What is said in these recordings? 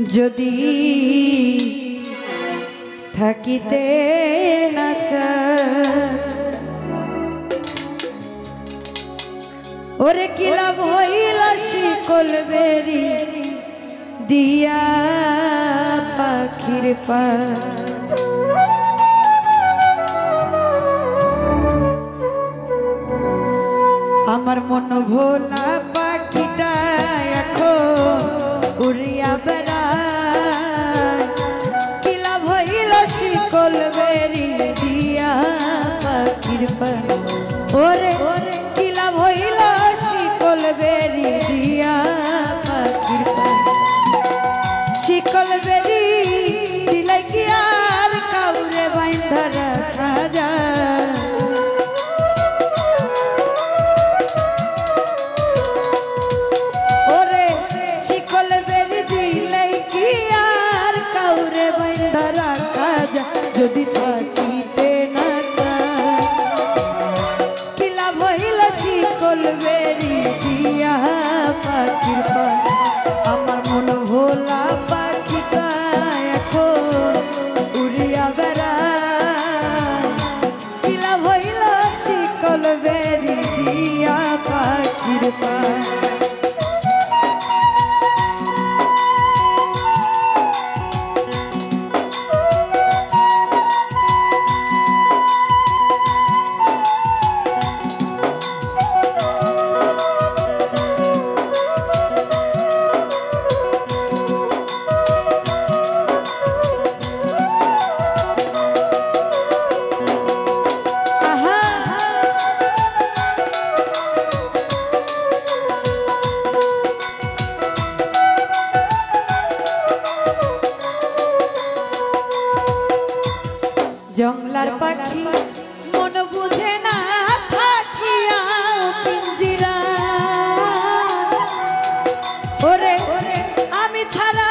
যদি থাকিতে না চায় ওরে কি লাভ হইল শিকল বেরি দিয়া পাখির পা আমার মন ভোলা পাখিটা এখন উড়িয়া বেড়ায় কি লাভ হইল শিকল বেরি দিয়া পাখির পা ওরে কি লাভ হইল শিকল বেরি দিয়া পাখির পা শিকল বেরি দিলে কি আর কাউরে বাইন্ধা রাখা যায় ওরে শিকল বেরি দিলে কি আর কাউরে বাইন্ধা রাখা যায় যদি থাকিতে না চায় কি লাভ হইল শিকল বেরি দিয়া পাখির পা আমার মন ভোলা পাখিটা এখন উড়িয়া বেড়ায় কি লাভ হইল শিকল বেরি দিয়া পাখির পা জংলার পাখি মন বুঝে না থাকিয়া পিঞ্জিরা ওরে আমি ছাড়া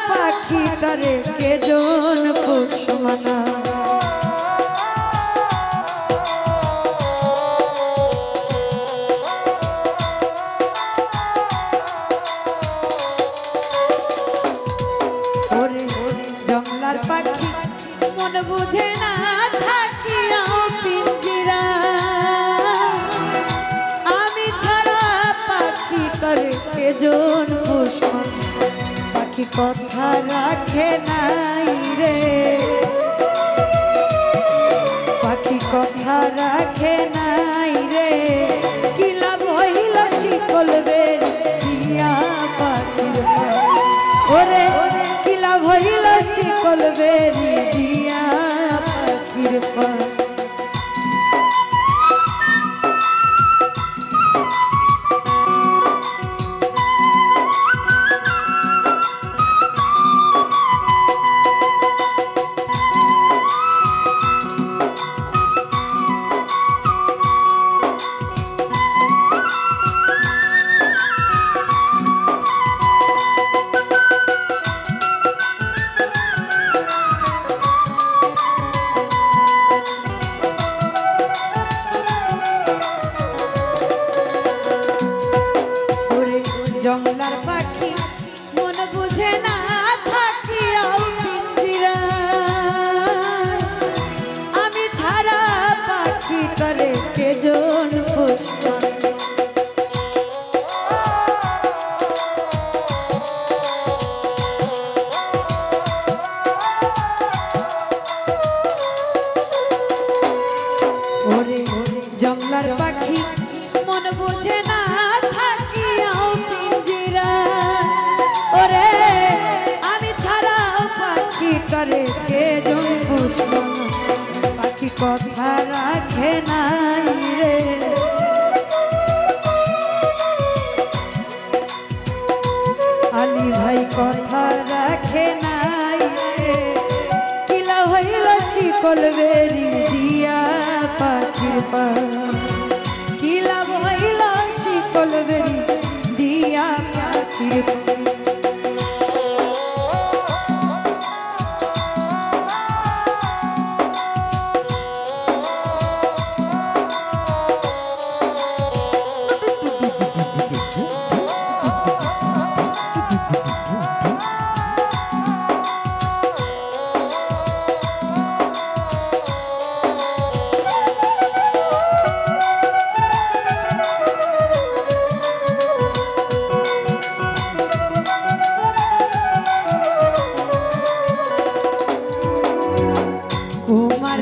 পাখিটারে কেজন পোষমানা ওরে জংলার পাখি মন বুঝে না থাকিয়া পিঞ্জিরা আমি ছাড়া পাখি করে কেজন পোষণ পাখি কথা রাখে নাই রে পাখি কথা রাখে নাই রে কি লাভ হইল শিকল বেরি দিয়া পাখির পা ওরে কি লাভ হইল শিকল বেরি দিয়া পাখির পা জংলার পাখি মন বুঝে না থাকিয়া পিঞ্জিরা আমি ছাড়া পাখি করে কেজন পোষণ ওরে জংলার পাখি মন বুঝে না থাকিয়া ওরে আমি ছাড়া পাখি করে কেজন পোষণ পাখি কথা রাখে নাই রে আলী ভাই কথা রাখে নাই রে কি লাভ হইল শিকল বেরি দিয়া পাখির পা কি লাভ হইল শিকল বেরি দিয়া পাখির পা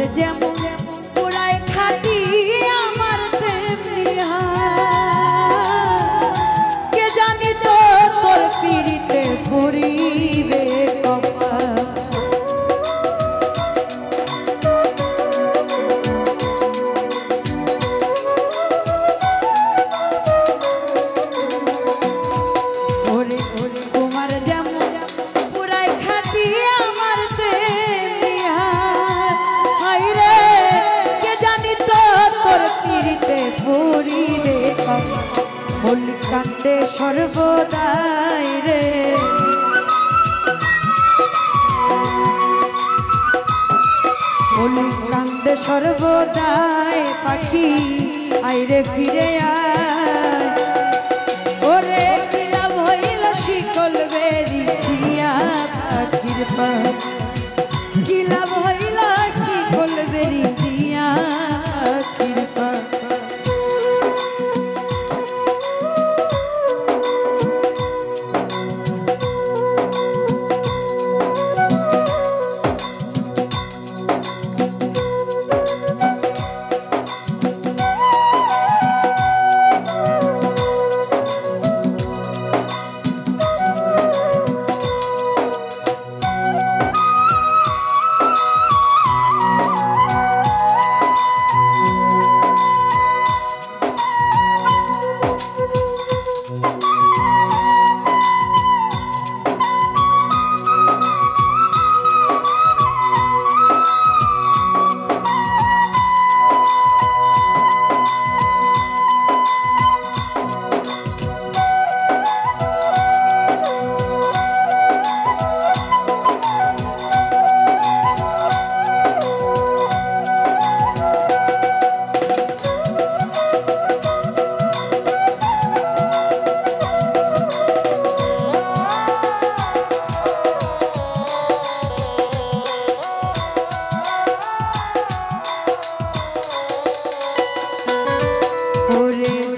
যেমন পুরাই খাটি আমার তেমনি কে জানি তো তোর পিড়িতে পড়িবে কপাল কান্দে সর্বদাই রে কান্দে সর্বদাই পাখি আইরে ফিরে আয় ওরে কি লাভ হইল শিকল বেরি দিয়া পাখির পা কি লাভ হইল শিকল বেরি দিয়া পাখির পা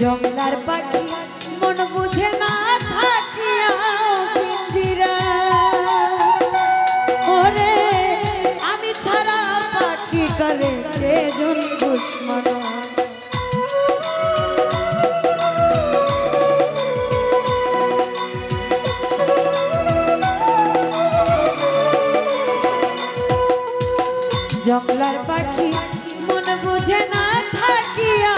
জংলার পাখি মন বুঝে না থাকিয়া পিঞ্জিরা ওরে আমি ছাড়া পাখিটারে কে জন দুশ্মন জংলার পাখি মন বুঝে না থাকিয়া